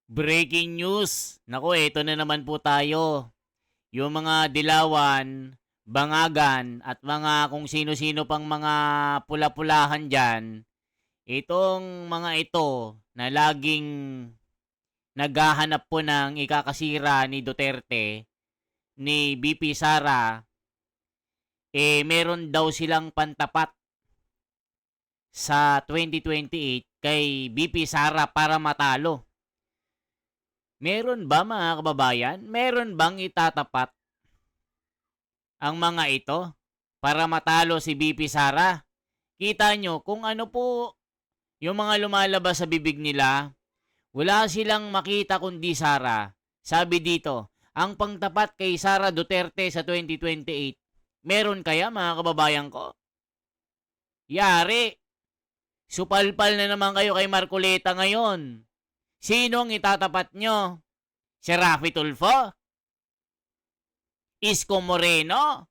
Breaking news! Naku, eto na naman po tayo. Yung mga dilawan, bangagan, at mga kung sino-sino pang mga pula-pulahan dyan, itong mga ito na laging naghahanap po ng ikakasira ni Duterte, ni BP Sara, meron daw silang pantapat sa 2028 kay BP Sara para matalo. Meron ba mga kababayan? Meron bang itatapat ang mga ito para matalo si BP Sara? Kita nyo kung ano po yung mga lumalabas sa bibig nila, wala silang makita kundi Sara. Sabi dito, ang pangtapat kay Sara Duterte sa 2028, meron kaya mga kababayan ko? Yari, supalpal na naman kayo kay Marcoleta ngayon. Sino ang itatapat nyo? Si Raffy Tulfo? Isko Moreno?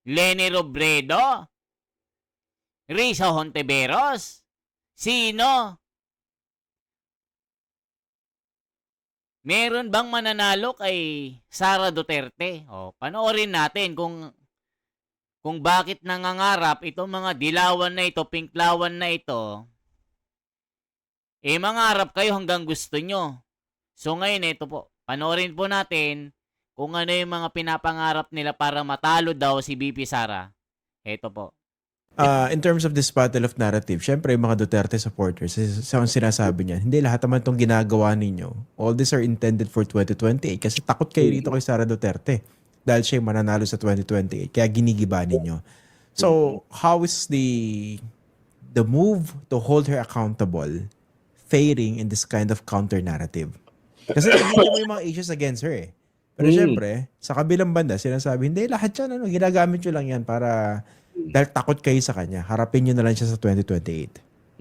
Leni Robredo? Risa Hontiveros? Sino? Meron bang mananalo kay Sara Duterte? Panoorin natin kung bakit nangangarap itong mga dilawan na ito, pinklawan na ito. Mangarap kayo hanggang gusto nyo. So ngayon, ito po. Panoorin po natin kung ano yung mga pinapangarap nila para matalo daw si BP Sara. Ito po. In terms of this battle of narrative, syempre yung mga Duterte supporters, sa sinasabi niyan, hindi lahat naman itong ginagawa ninyo. All these are intended for 2028 kasi takot kayo rito kay Sara Duterte dahil siya yung mananalo sa 2028. Kaya ginigiba ninyo. So, how is the move to hold her accountable fairing in this kind of counter-narrative? Kasi nakikita mo yung mga issues against her eh. Pero syempre, sa kabilang banda, sinasabi, hindi, lahat yan, ginagamit nyo lang yan para dahil takot kayo sa kanya, harapin nyo na lang siya sa 2028.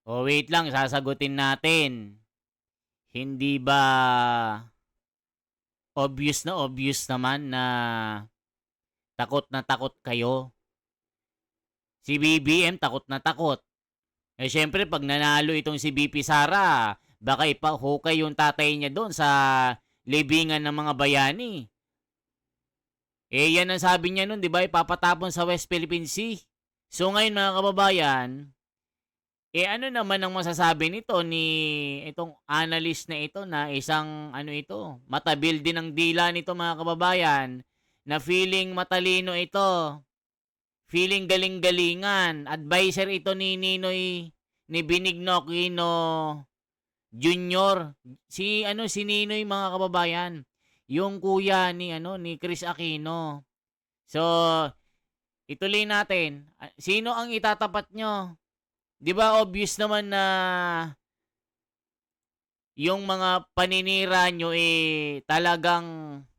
Wait lang, sasagutin natin. Hindi ba obvious naman na takot kayo? Si BBM takot na takot. Syempre, pag nanalo itong si BP Sara, baka ipahukay yung tatay niya doon sa libingan ng mga bayani. Yan ang sabi niya nun, di ba? Ipapatapon sa West Philippine Sea. So ngayon mga kababayan, ano naman ang masasabi nito ni itong analyst na ito na isang matabil din ang dila nito mga kababayan na feeling matalino ito. Feeling galing-galingan. Advisor ito ni Benigno Aquino Junior. Si Ninoy mga kababayan. Yung kuya ni Chris Aquino. So, ituloy natin. Sino ang itatapat nyo? 'Di ba obvious naman na yung mga paninira nyo talagang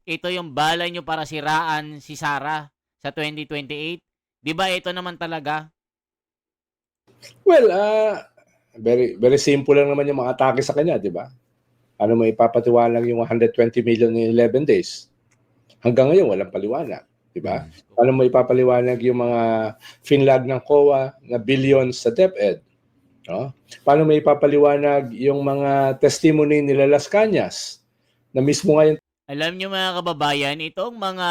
ito yung bala nyo para siraan si Sara sa 2028? 'Di ba ito naman talaga? Well, very very simple lang naman yung mga atake sa kanya, di ba? Ano mo ipapatiwanag yung 120 million in 11 days? Hanggang ngayon, walang paliwanag, di ba? Paano mo ipapaliwanag yung mga finlag ng COA na billions sa DepEd? No? Paano mo ipapaliwanag yung mga testimony nila Las Cañas na mismo ngayon? Alam nyo mga kababayan, itong mga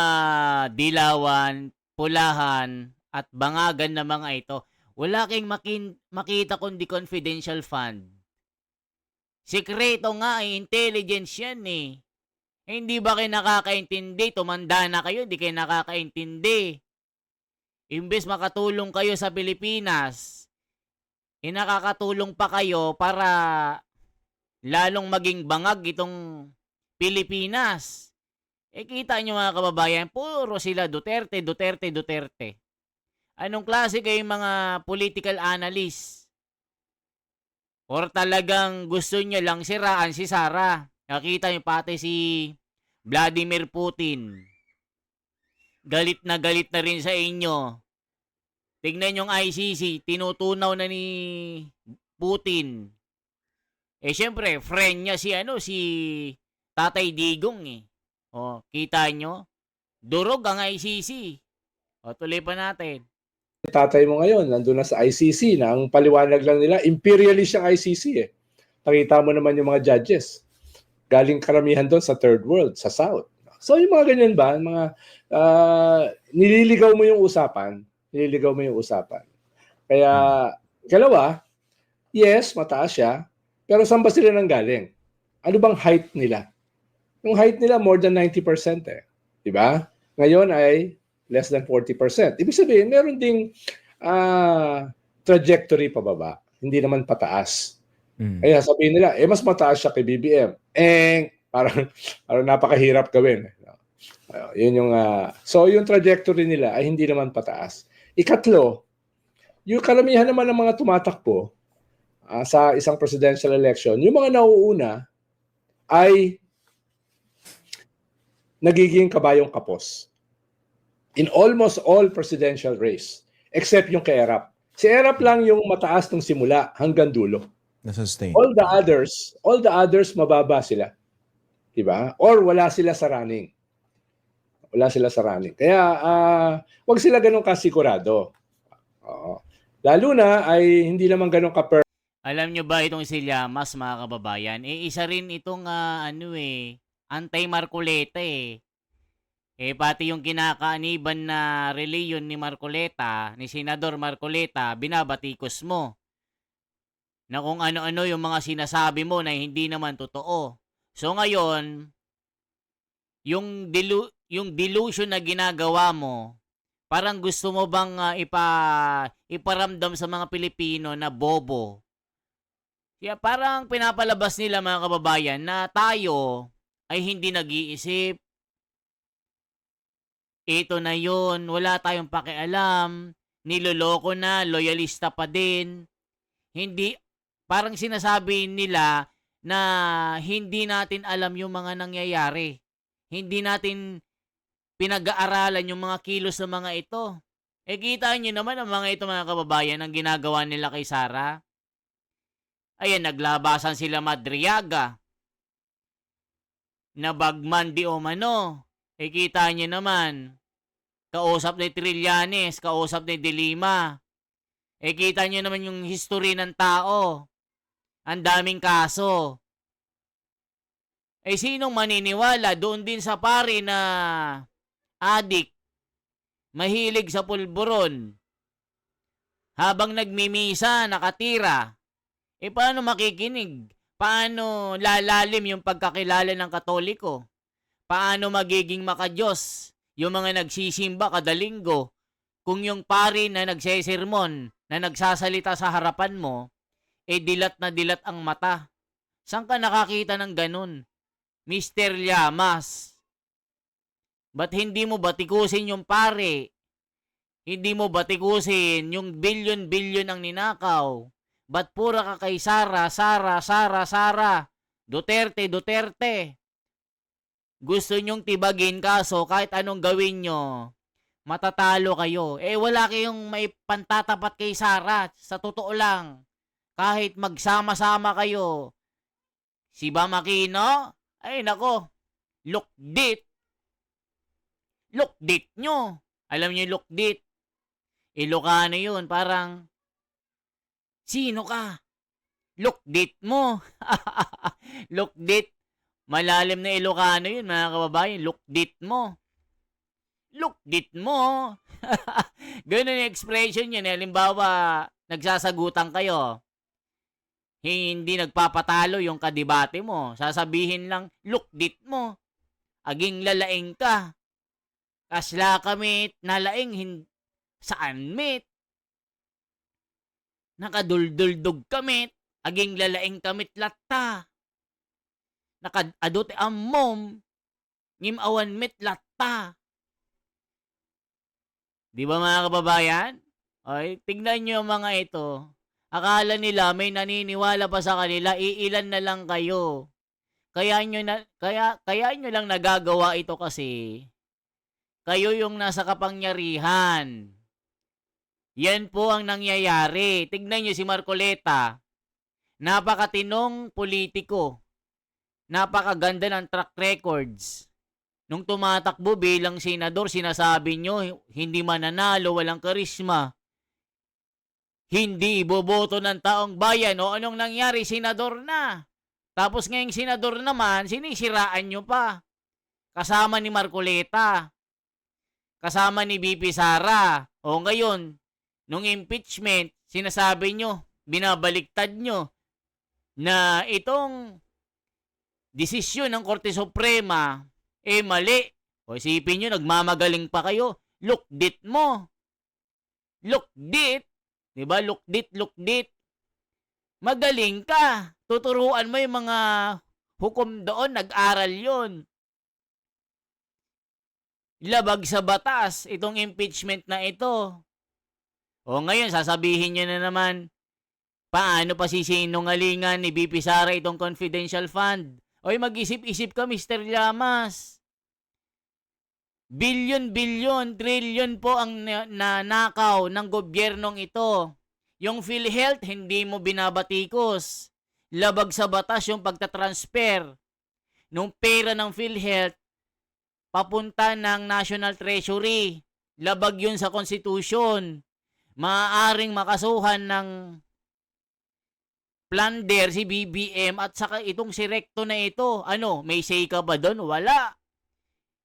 dilawan, pulahan, at bangagan na mga ito, wala kayong makita kundi confidential fund. Sikreto nga intelligence yan eh. Hindi ba kayo nakakaintindi? Tumanda na kayo, hindi kayo nakakaintindi. Imbes makatulong kayo sa Pilipinas, nakakatulong pa kayo para lalong maging bangag itong Pilipinas. Kita nyo mga kababayan, puro sila Duterte, Duterte, Duterte. Anong klase kayong mga political analyst? Or talagang gusto nyo lang siraan si Sara? Nakita nyo pati si Vladimir Putin. Galit na rin sa inyo. Tignan yung ICC, tinutunaw na ni Putin. Syempre, friend niya si Tatay Digong eh. Kita nyo? Durog ang ICC. Tuloy pa natin. Tatay mo ngayon, nandun na sa ICC na ang paliwanag lang nila, imperialist yung ICC eh. Nakita mo naman yung mga judges. Galing karamihan doon sa third world, sa South. So yung mga ganyan ba, mga nililigaw mo yung usapan. Nililigaw mo yung usapan. Kaya, kalawa, yes, mataas siya, pero saan ba sila nanggaling? Ano bang height nila? Yung height nila more than 90% eh. Di ba? Ngayon ay less than 40%. Ibig sabihin, meron ding trajectory pababa. Hindi naman pataas. Kaya sabihin nila, mas mataas siya kay BBM. Parang napakahirap gawin. Yun yung, so yung trajectory nila ay hindi naman pataas. Ikatlo, yung karamihan naman ng mga tumatakbo sa isang presidential election, yung mga nauuna ay nagiging kabayong kapos in almost all presidential race except yung kay Erap. Si Erap lang yung mataas ng simula hanggang dulo. Na-sustain. All the others mababa sila. Diba? Or wala sila sa running. Wala sila sa running. Kaya wag sila ganun kasigurado. Lalo na ay hindi naman ganun Alam nyo ba itong si Llamas, mga kababayan? Isa rin itong anti-Marcoleta eh. Pati yung kinakaaniban na reliyon ni Marcoleta, ni Senador Marcoleta, binabatikos mo. Na kung ano-ano yung mga sinasabi mo na hindi naman totoo. So ngayon, yung delusion na ginagawa mo, parang gusto mo bang iparamdam sa mga Pilipino na bobo. Kaya parang pinapalabas nila, mga kababayan, na tayo ay hindi nag-iisip. Ito na yun, wala tayong pakialam, niloloko na, loyalista pa din. Hindi, parang sinasabi nila na hindi natin alam yung mga nangyayari. Hindi natin pinag-aaralan yung mga kilos ng mga ito. Kita nyo naman ang mga ito, mga kababayan, ang ginagawa nila kay Sara. Ayan, naglabasan sila Madriaga. Na bagman di umano. Kita nyo naman. Kausap ni Trillanes, kausap ni De Lima. Kita nyo naman yung history ng tao. Ang daming kaso. Sinong maniniwala doon din sa pari na adik, mahilig sa pulburon, habang nagmimisa, nakatira, paano makikinig? Paano lalalim yung pagkakilala ng Katoliko? Paano magiging makadiyos yung mga nagsisimba kada linggo kung yung pari na nagsesermon, na nagsasalita sa harapan mo, dilat na dilat ang mata? Saan ka nakakita ng ganun? Mr. Llamas, ba't hindi mo batikusin yung pare? Hindi mo batikusin yung bilyon-bilyon ang ninakaw? Ba't pura ka kay Sara? Duterte. Gusto nyong tibagin, kaso kahit anong gawin nyo, matatalo kayo. Wala kayong may pantatapat kay Sara. Sa totoo lang, kahit magsama-sama kayo. Si Bam Aquino, nako, lukdit. Lukdit nyo. Alam nyo yung lukdit? Ilocano yun, parang, sino ka? Lukdit mo. Lukdit. Malalim na Ilocano yun, mga kababayan. Lukdit mo. Lukdit mo. Ganun yung expression yun. Halimbawa, nagsasagutan kayo. Hindi nagpapatalo yung kadibate mo. Sasabihin lang, lukdit mo. Aging lalaing ka. Kasla kamit, nalaing, saan mit? Nakaduldul-dug kamit, aging lalaing kamit latta. Nakadadote ammom, ngimawan mit latta. Di ba, mga kababayan? Tignan nyo yung mga ito. Akala nila may naniniwala pa sa kanila, iilan na lang kayo. Kaya nyo lang nagagawa ito kasi kayo yung nasa kapangyarihan. Yan po ang nangyayari. Tignan nyo si Marcoleta. Napakatinong politiko. Napakaganda ng track records. Nung tumatakbo bilang senador, sinasabi nyo, hindi mananalo, walang karisma. hindi iboboto ng taong bayan. O anong nangyari? Senador na. Tapos ngayong senador naman, sinisiraan nyo pa. Kasama ni Marcoleta. Kasama ni BP Sara. O ngayon, nung impeachment, sinasabi nyo, binabaliktad nyo, na itong desisyon ng Korte Suprema, mali. O isipin nyo, nagmamagaling pa kayo. Lukdit mo. Lukdit. Diba? Lukdit. Magaling ka. Tuturuan mo yung mga hukom doon, nag-aral yon. Labag sa batas itong impeachment na ito. O ngayon, sasabihin nyo na naman, paano pa sisinungalingan ni BP Sara itong confidential fund? Oy, mag-isip-isip ka, Mr. Llamas. Bilyon, trilyon po ang nanakaw ng gobyernong ito. Yung PhilHealth, hindi mo binabatikos. Labag sa batas yung pagtatransfer nung pera ng PhilHealth papunta ng National Treasury. Labag yun sa Constitution. Maaaring makasuhan ng plunder si BBM at saka itong si Recto na ito. Ano, may say ka ba doon? Wala.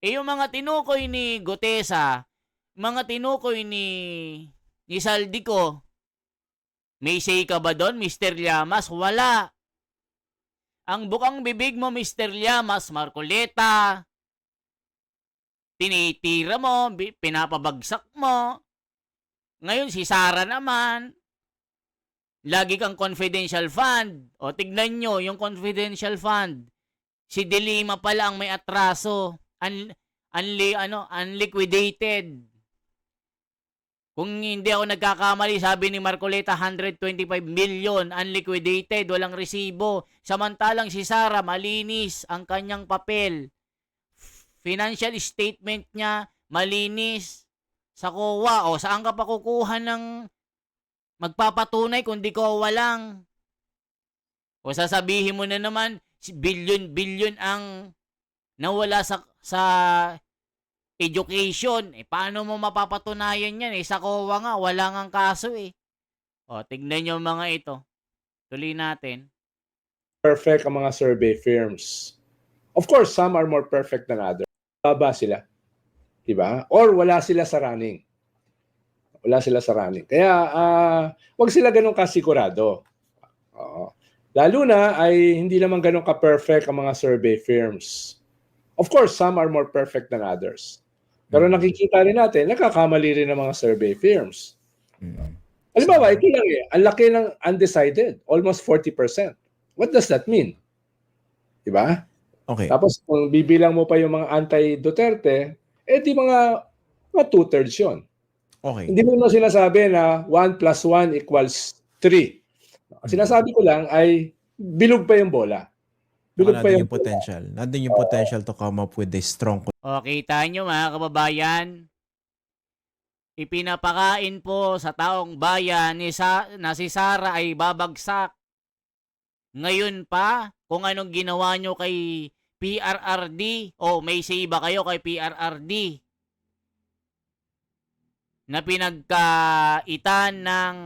Yung mga tinukoy ni Gutesa, mga tinukoy ni Saldico, may say ka ba doon, Mr. Llamas? Wala. Ang bukang bibig mo, Mr. Llamas, Marcoleta, tinitira mo, pinapabagsak mo. Ngayon, si Sara naman, lagi kang confidential fund. O, tignan nyo, yung confidential fund. Si De Lima pala ang may atraso. Unliquidated. Kung hindi ako nagkakamali, sabi ni Marcoleta, 125 million unliquidated, walang resibo. Samantalang si Sara, malinis ang kanyang papel. Financial statement niya, malinis. Sa COA, o saan ka pa kukuha ng magpapatunay kung di COA lang? O sasabihin mo na naman, billion ang nawala sa education. Paano mo mapapatunayan yan? Sa COA nga, wala nga kaso eh. O, tignan nyo mga ito. Tuloy natin. Perfect ang mga survey firms. Of course, some are more perfect than others. Baba sila. Diba? Or wala sila sa running. Wala sila sa running. Kaya, wag sila ganun kasigurado. Lalo na ay hindi naman ganun ka-perfect ang mga survey firms. Of course, some are more perfect than others. Pero nakikita rin natin, nagkakamali rin ng mga survey firms. Halimbawa, ito lang eh. Ang laki ng undecided. Almost 40%. What does that mean? Diba? Okay. Tapos, kung bibilang mo pa yung mga anti-Duterte, di mga 2/3 yun. Okay. Hindi mo sinasabi na 1 + 1 = 3. Sinasabi ko lang ay bilog pa yung bola. Bilog pa Nandun yung yung potential. Nandun yung potential to come up with a strong O, kita nyo mga kababayan, ipinapakain po sa taong bayan na si Sara ay babagsak. Ngayon pa, kung anong ginawa nyo kay PRRD, o may say ba kayo kay PRRD, na pinagkaitan ng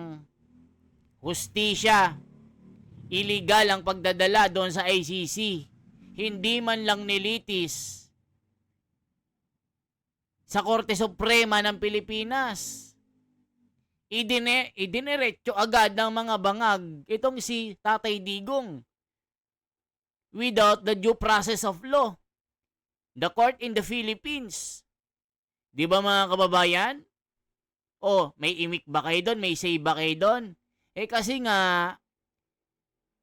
hustisya, illegal ang pagdadala doon sa ICC, hindi man lang nilitis sa Korte Suprema ng Pilipinas. Idineretso agad ng mga bangag itong si Tatay Digong without the due process of law. The court in the Philippines. Di ba mga kababayan? O, may imik ba kayo doon? May say ba kayo doon? Kasi nga,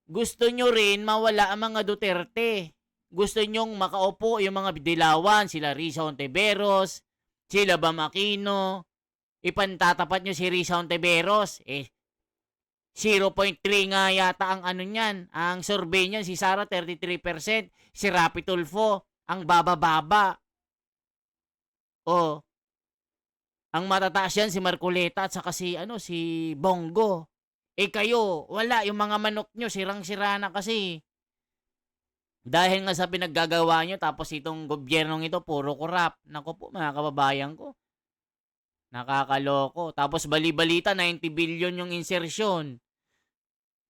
gusto nyo rin mawala ang mga Duterte. Gusto nyong makaupo yung mga dilawan, sila Risa Hontiveros, sila Bam Aquino. Ipantatapat nyo si Risa Hontiveros. 0.3 nga yata ang ano niyan. Ang survey niyan, si Sara 33%, si Rapi Tulfo ang baba-baba. Ang matataas yan si Marcoleta at saka si Bongo. Kayo, wala yung mga manok nyo, sirang-sira na kasi. Dahil nga sa pinaggagawa nyo, tapos itong gobyernong ito, puro korap. Naku po, mga kababayan ko. Nakakaloko. Tapos bali-balita, 90 billion yung insertion.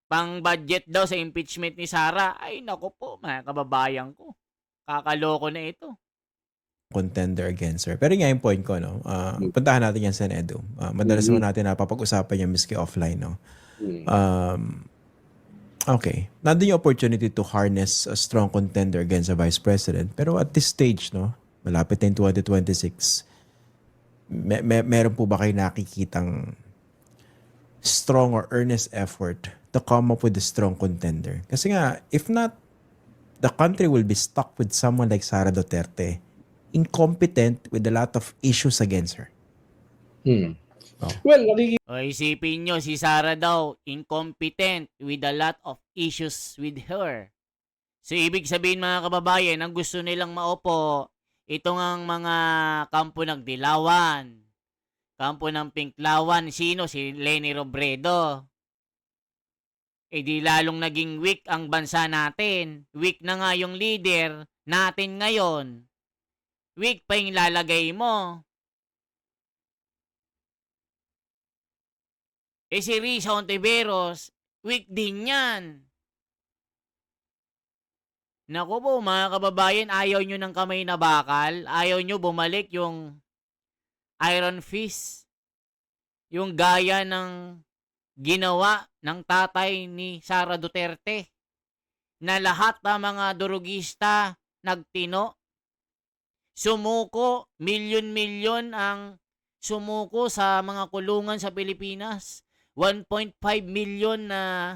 Pang-budget daw sa impeachment ni Sara. Ay, nako po, mga kababayan ko. Kakaloko na ito. Contender against her. Pero nga yung point ko, no? Puntahan natin yan sa Nedo. Madalas naman natin napapag-usapan yan miski offline, no? Okay. Nandun yung opportunity to harness a strong contender against a vice president. Pero at this stage, no? Malapit na yung 2026. Meron po ba kayo nakikitang strong or earnest effort to come up with a strong contender? Kasi nga, if not, the country will be stuck with someone like Sara Duterte, incompetent with a lot of issues against her. Well, nakikita O isipin nyo, si Sara daw, incompetent with a lot of issues with her. So ibig sabihin mga kababayan, ang gusto nilang maupo, itong ang mga kampo ng Dilawan, kampo ng Pinklawan, sino? Si Leni Robredo. Eh di lalong naging weak ang bansa natin. Weak na nga yung leader natin ngayon. Weak pa yung lalagay mo. Eh si Risa Hontiveros, weak din yan. Naku po mga kababayan, ayaw nyo ng kamay na bakal. Ayaw nyo bumalik yung Iron Fist. Yung gaya ng ginawa ng tatay ni Sara Duterte. Na lahat ng mga durugista nagtino. Sumuko, milyon-milyon ang sumuko sa mga kulungan sa Pilipinas. 1.5 million na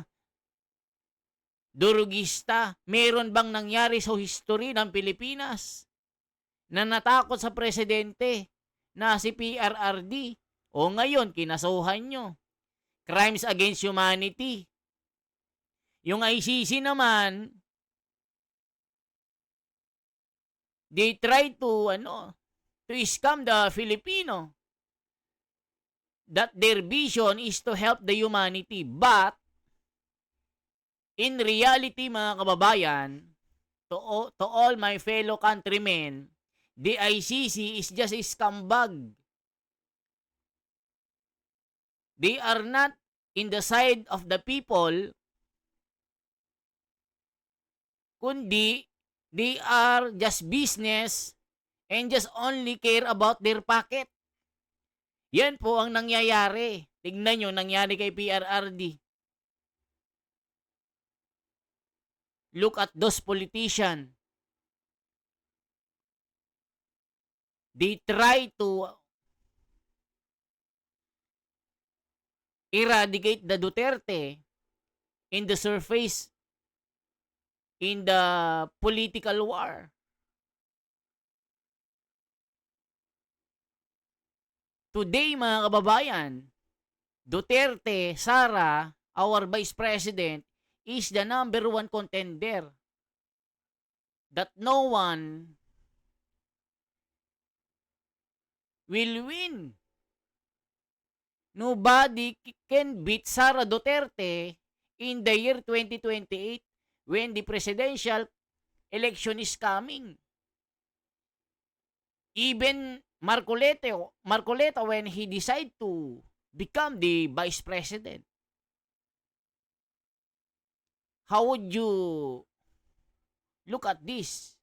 durugista. Meron bang nangyari sa history ng Pilipinas na natakot sa presidente na si PRRD? O ngayon, kinasuhan nyo. Crimes against humanity. Yung ICC naman, they try to scam the Filipino. That their vision is to help the humanity. But, in reality, mga kababayan, to all my fellow countrymen, the ICC is just a scumbag. They are not in the side of the people, kundi they are just business and just only care about their pocket. Yan po ang nangyayari. Tignan nyo, nangyari kay PRRD. Look at those politicians. They try to eradicate the Duterte in the surface, in the political war. Today, mga kababayan, Duterte, Sara, our Vice President, is the number one contender that no one will win. Nobody can beat Sara Duterte in the year 2028 when the presidential election is coming. Even Marcoleta, when he decided to become the vice president, how would you look at this?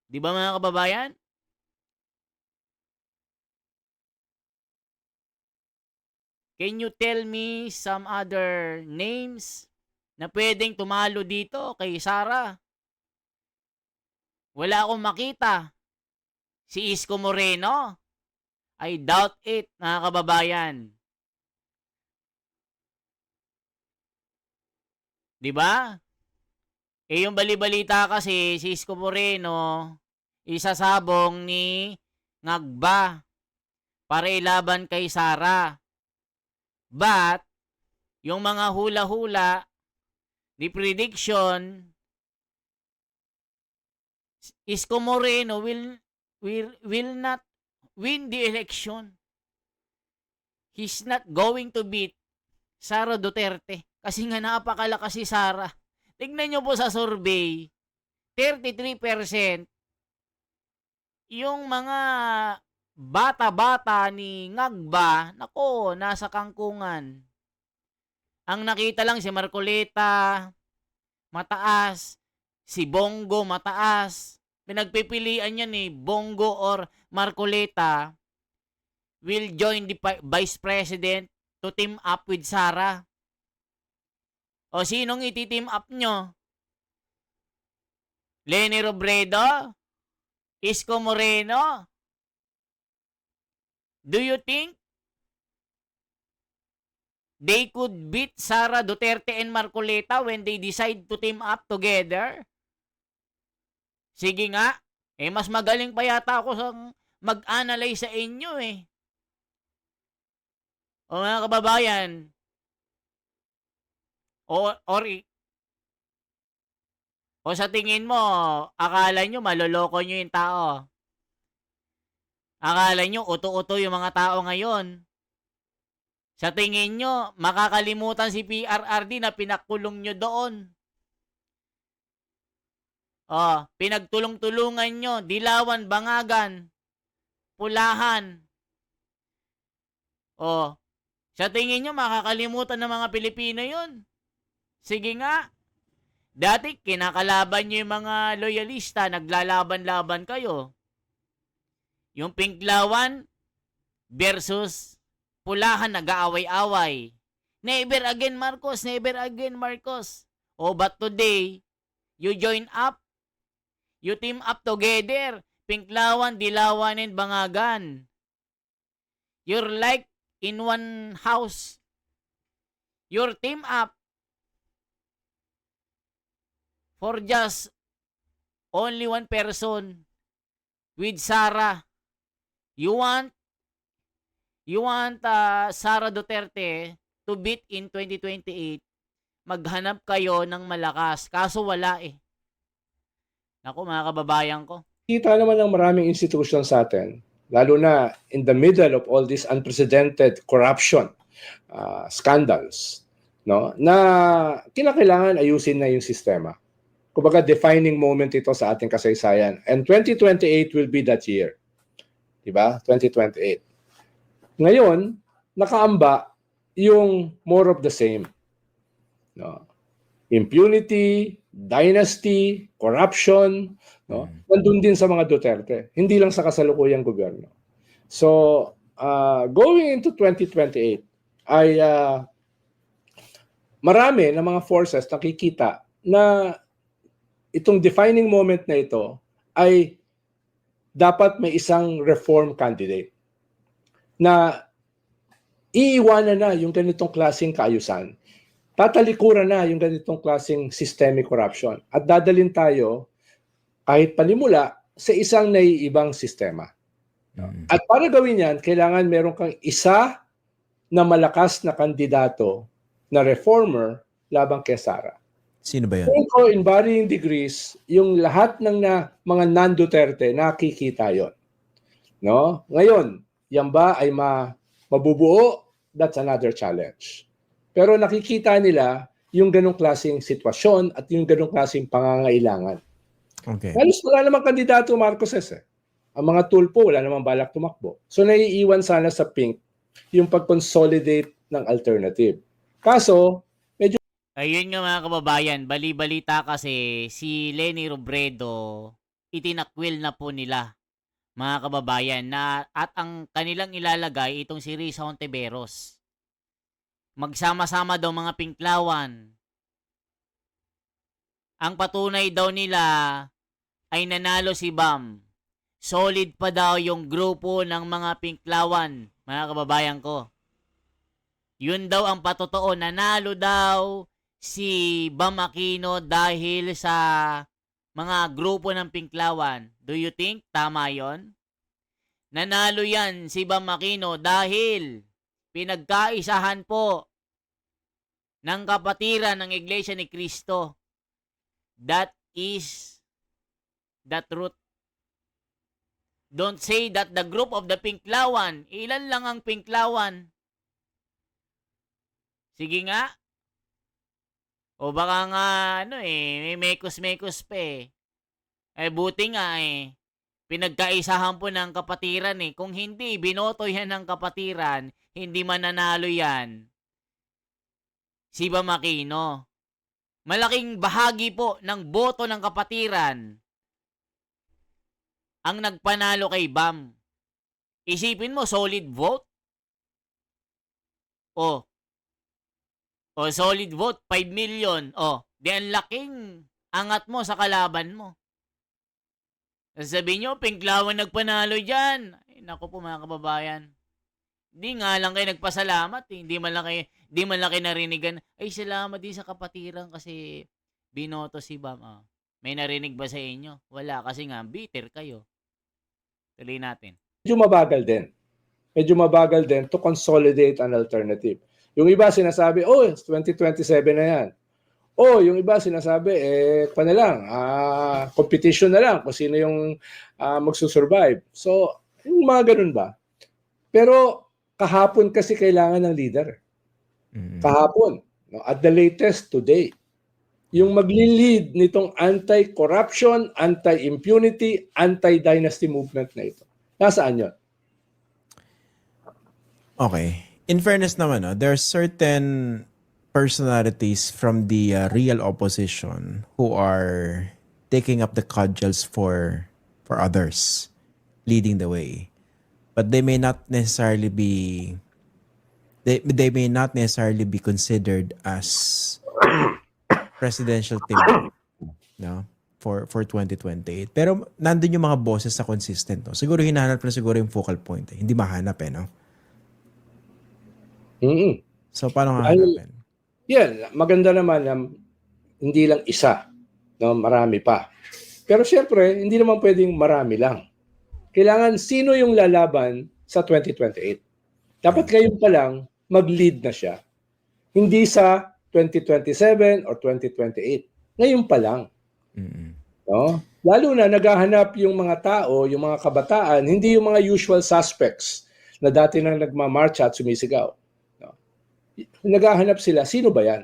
Di ba mga kababayan? Can you tell me some other names na pwedeng tumalo dito kay Sara? Wala akong makita. Si Isko Moreno? I doubt it, mga kababayan. Di ba? Eh yung balibalita kasi, si Isko Moreno, isasabong ni Ngagba para ilaban kay Sara. But, yung mga hula-hula, the prediction, Isko Moreno will not win the election. He's not going to beat Sara Duterte. Kasi nga napakalakas si Sara. Tignan nyo po sa survey, 33% yung mga bata-bata ni Ngagba, nako, nasa kangkungan. Ang nakita lang si Marcoleta, mataas. Si Bongo, mataas. Pinagpipilian yan eh, Bongo or Marcoleta will join the Vice President to team up with Sara. O sinong iti-team up nyo? Leni Robredo? Isko Moreno? Do you think they could beat Sara Duterte and Marcoleta when they decide to team up together? Sige nga. Mas magaling pa yata ako sa mag-analyze sa inyo eh. O mga kababayan, o sa tingin mo, akala nyo maloloko nyo yung tao. Akala nyo uto-uto yung mga tao ngayon. Sa tingin nyo, makakalimutan si PRRD na pinakulong nyo doon. Pinagtulong-tulungan nyo, Dilawan, Bangagan, Pulahan. Sa tingin nyo, makakalimutan ng mga Pilipino yun. Sige nga. Dati, kinakalaban nyo yung mga loyalista, naglalaban-laban kayo. Yung Pinklawan versus Pulahan, nag-aaway-away. Never again, Marcos. Never again, Marcos. But today, you join up. You team up together. Pinklawan, Dilawan, and Bangagan. You're like in one house. Your team up for just only one person with Sara. You want Sara Duterte to beat in 2028. Maghanap kayo ng malakas. Kaso wala eh. Naku, mga kababayan ko. Kita naman ng maraming institusyon sa atin, lalo na in the middle of all this unprecedented corruption scandals, no, na kinakailangan ayusin na yung sistema. Kumbaga, defining moment ito sa ating kasaysayan. And 2028 will be that year. Diba? 2028. Ngayon, nakaamba yung more of the same. No? Impunity, dynasty, corruption, no? Nandun din sa mga Duterte. Hindi lang sa kasalukuyang gobyerno. So, going into 2028, ay marami ng mga forces nakikita na itong defining moment na ito ay dapat may isang reform candidate na iiwanan na yung ganitong klaseng kaayusan. Tatalikuran na yung ganitong klaseng systemic corruption at dadalhin tayo kahit panimula sa isang naiibang sistema. At para gawin yan, kailangan meron kang isa na malakas na kandidato na reformer labang kay Sara. Sino ba yan? Ko in varying degrees, yung lahat ng mga non-Duterte nakikita yon. No? Ngayon, yan ba ay mabubuo? That's another challenge. Pero nakikita nila yung ganong klaseng sitwasyon at yung ganong klaseng pangangailangan. Okay. Halos wala namang kandidato Marcos eh. Ang mga tulpo, wala namang balak tumakbo. So naiiwan sana sa pink yung pag-consolidate ng alternative. Kaso, ayun nga mga kababayan, bali-balita kasi si Leni Robredo, itinakwil na po nila, mga kababayan, na at ang kanilang ilalagay itong si Risa Hontiveros. Magsama-sama daw mga Pinklawan. Ang patunay daw nila ay nanalo si Bam. Solid pa daw yung grupo ng mga Pinklawan, mga kababayan ko. Yun daw ang patotoo, nanalo daw si Bam Aquino dahil sa mga grupo ng Pinklawan. Do you think tama yon? Nanalo yan si Bam Aquino dahil pinagkaisahan po ng kapatiran ng Iglesia ni Cristo. That is the truth. Don't say that the group of the Pinklawan, ilan lang ang Pinklawan? Sige nga. O baka nga, may mekos-mekos pa eh. Buti nga eh. pinagkaisahan po ng kapatiran eh. Kung hindi, binoto yan ng kapatiran, hindi mananalo yan si Bam Aquino. Malaking bahagi po ng boto ng kapatiran ang nagpanalo kay Bam. Isipin mo, solid vote. O, solid vote, 5 million. Di ang laking angat mo sa kalaban mo. Sabihin nyo, Pinklawan nagpanalo dyan. Ay, naku po mga kababayan. Hindi nga lang kayo nagpasalamat eh. Hindi man lang kayo narinigan. Ay, salamat din sa kapatiran kasi binoto si Bam. May narinig ba sa inyo? Wala kasi nga, bitter kayo. Tuloy natin. Medyo mabagal din to consolidate an alternative. Yung iba sinasabi, 2027 na yan. Yung iba sinasabi, na lang, competition na lang kung sino yung magsusurvive. So, yung mga ganun ba? Pero kahapon kasi kailangan ng leader. Kahapon. No? At the latest, today. Yung magli-lead nitong anti-corruption, anti-impunity, anti-dynasty movement na ito. Nasaan yun? Okay. In fairness naman, there are certain personalities from the real opposition who are taking up the cudgels for others, leading the way. But they may not necessarily be they may not necessarily be considered as presidential team, no, for 2028. Pero nandun yung mga boses sa consistent, no. Siguro hinahanap na siguro yung focal point. Hindi mahanap no. So paano hahanapin? Yan, maganda naman na hindi lang isa, no, marami pa. Pero siyempre, hindi naman pwedeng marami lang. Kailangan sino yung lalaban sa 2028. Dapat ngayon pa lang mag-lead na siya. Hindi sa 2027 or 2028. Ngayon pa lang. No? Lalo na naghahanap yung mga tao, yung mga kabataan, hindi yung mga usual suspects na dati nang nagmamarcha at sumisigaw. No? Naghahanap sila, sino ba yan?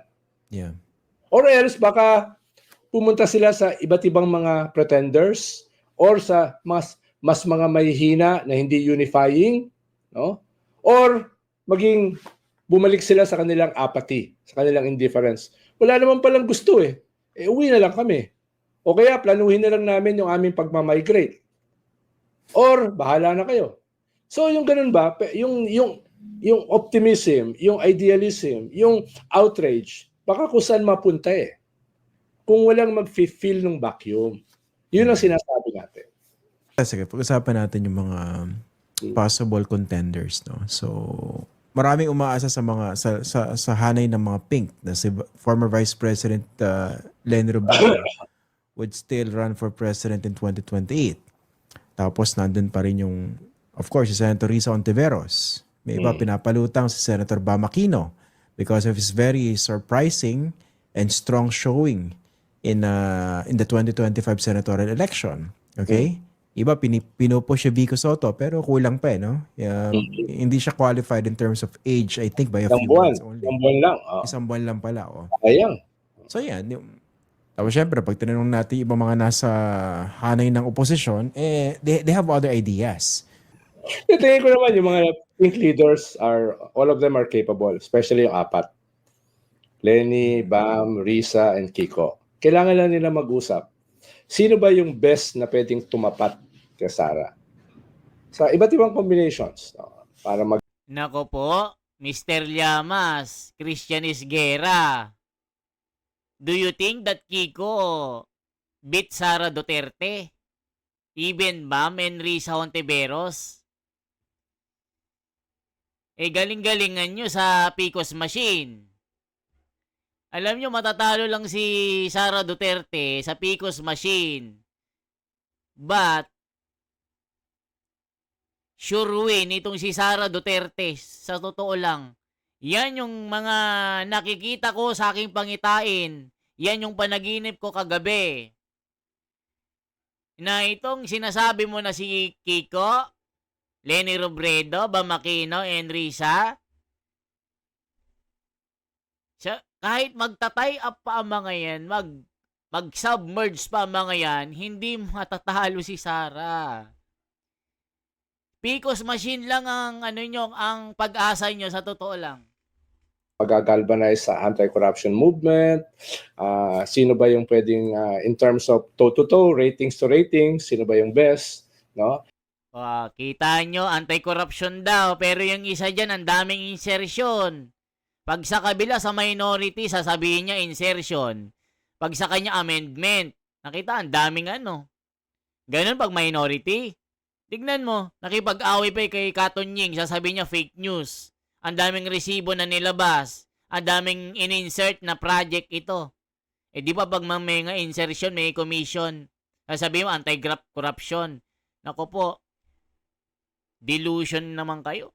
Yeah. Or else baka pumunta sila sa iba't ibang mga pretenders or sa mas mga mahihina na hindi unifying, no? Or maging bumalik sila sa kanilang apathy, sa kanilang indifference. Wala naman palang gusto uwi na lang kami. O kaya planuhin na lang namin yung aming pagmamigrate. Or bahala na kayo. So yung ganun ba, yung optimism, yung idealism, yung outrage, baka kung saan mapunta kung walang mag-feel ng vacuum. Yun ang sinasabi natin. Sige, pag-usapan natin yung mga possible contenders, no. So maraming umaasa sa mga sa hanay ng mga pink na si former Vice President Leni Robredo would still run for president in 2028. Tapos nandun pa rin yung, of course, si Senator Risa Ontiveros. May iba pinapalutang si Senator Bam Aquino because of his very surprising and strong showing in the 2025 senatorial election. Okay? Iba pinupush si Vico Soto pero kulang pa no? Hindi siya qualified in terms of age, I think by a few months only. Isang buwan lang. Isang buwan lang pala. Ayang. So yan. Tapos syempre, pag tinanong natin ibang mga nasa hanay ng oposisyon, they have other ideas. Tingin ko naman yung mga pink leaders all of them are capable, especially yung apat. Leni, Bam, Risa, and Kiko. Kailangan lang nila mag-usap. Sino ba yung best na pwedeng tumapat kay Sara? Sa iba't ibang combinations. Para Nako po, Mr. Llamas, Christian Isguera. Do you think that Kiko beat Sara Duterte? Even Bam and Risa Hontiveros? Galing-galingan nyo sa Picos Machine. Alam nyo, matatalo lang si Sara Duterte sa Picos Machine. But, sure win itong si Sara Duterte. Sa totoo lang. Yan yung mga nakikita ko sa aking pangitain. Yan yung panaginip ko kagabi. Na itong sinasabi mo na si Kiko, Leni Robredo, Bam Aquino, and Risa, kahit magta-tie up pa ang mga yan, mag-submerge pa ang mga yan, hindi matatalo si Sara. Picos machine lang ang ano nyo, ang pag-asa nyo sa totoo lang. Pag-galvanize sa anti-corruption movement, sino ba yung pwedeng in terms of toe-to-toe, ratings to ratings, sino ba yung best, no? Kita nyo, anti-corruption daw, pero yung isa dyan, ang daming insertion. Pag sa kabila, sa minority, sasabihin niya insertion. Pag sa kanya, amendment. Nakita, ang daming ano. Ganun pag minority. Tignan mo, nakipag-away pa kay Katon Ying, sasabihin niya fake news. Ang daming resibo na nilabas. Ang daming in-insert na project ito. Di ba pag may nga insertion, may commission. Sasabihin mo, anti-corruption. Nako po, delusion naman kayo.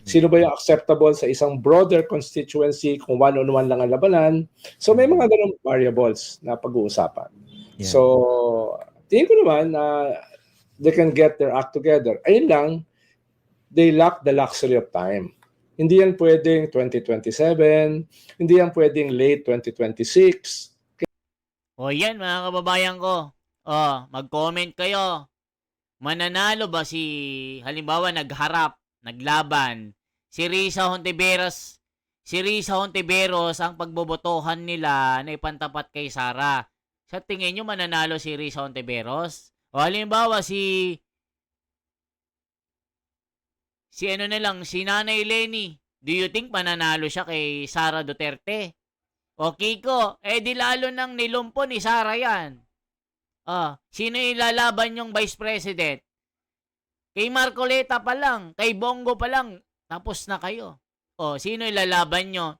Sino ba yung acceptable sa isang broader constituency kung one-on-one lang ang labanan? So may mga ganong variables na pag-uusapan. Yeah. So, tingin ko naman na they can get their act together. Ayun lang, they lack the luxury of time. Hindi yan pwedeng 2027, hindi yan pwedeng late 2026. Yan mga kababayan ko. Mag-comment kayo. Mananalo ba si, halimbawa nagharap, naglaban, si Risa Hontiveros ang pagbobotohan nila na ipantapat kay Sara. Sa tingin nyo mananalo si Risa Hontiveros? O halimbawa si si Nanay Lenny, do you think mananalo siya kay Sara Duterte? O Kiko, di lalo nang nilumpo ni Sara yan. Sino ilalaban yung Vice President? Kay Marcoleta pa lang, kay Bongo pa lang, tapos na kayo. Sino ilalaban nyo?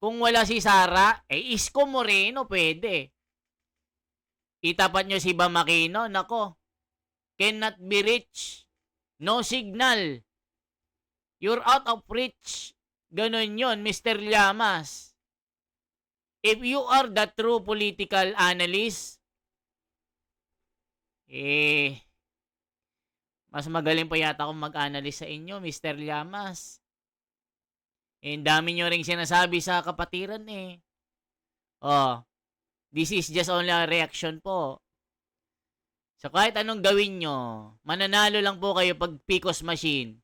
Kung wala si Sara, Isko Moreno pwede. Itapat nyo si Bam Aquino, nako. Cannot be reached. No signal. You're out of reach. Ganon yon, Mr. Llamas. If you are the true political analyst, mas magaling pa yata akong mag-analyst sa inyo, Mr. Llamas. Ang dami nyo ring sinasabi sa kapatiran this is just only a reaction po. So kahit anong gawin nyo, mananalo lang po kayo pag Picos machine.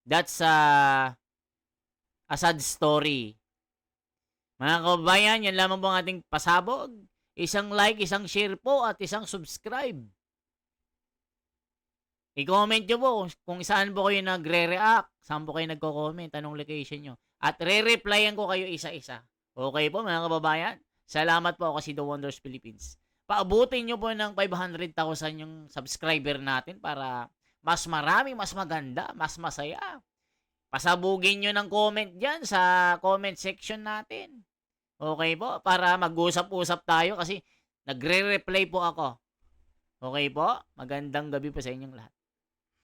That's a sad story. Mga kababayan, yan lamang po ang ating pasabog. Isang like, isang share po, at isang subscribe. I-comment nyo po kung saan po kayo nagre-react, saan po kayo nagko-comment, anong location nyo. At re-replyan ko kayo isa-isa. Okay po mga kababayan? Salamat po kasi The Wonders Philippines. Paabutin nyo po ng 500,000 yung subscriber natin para mas marami, mas maganda, mas masaya. Pasabugin nyo ng comment dyan sa comment section natin. Okay po? Para mag-usap-usap tayo kasi nagre-reply po ako. Okay po? Magandang gabi po sa inyong lahat.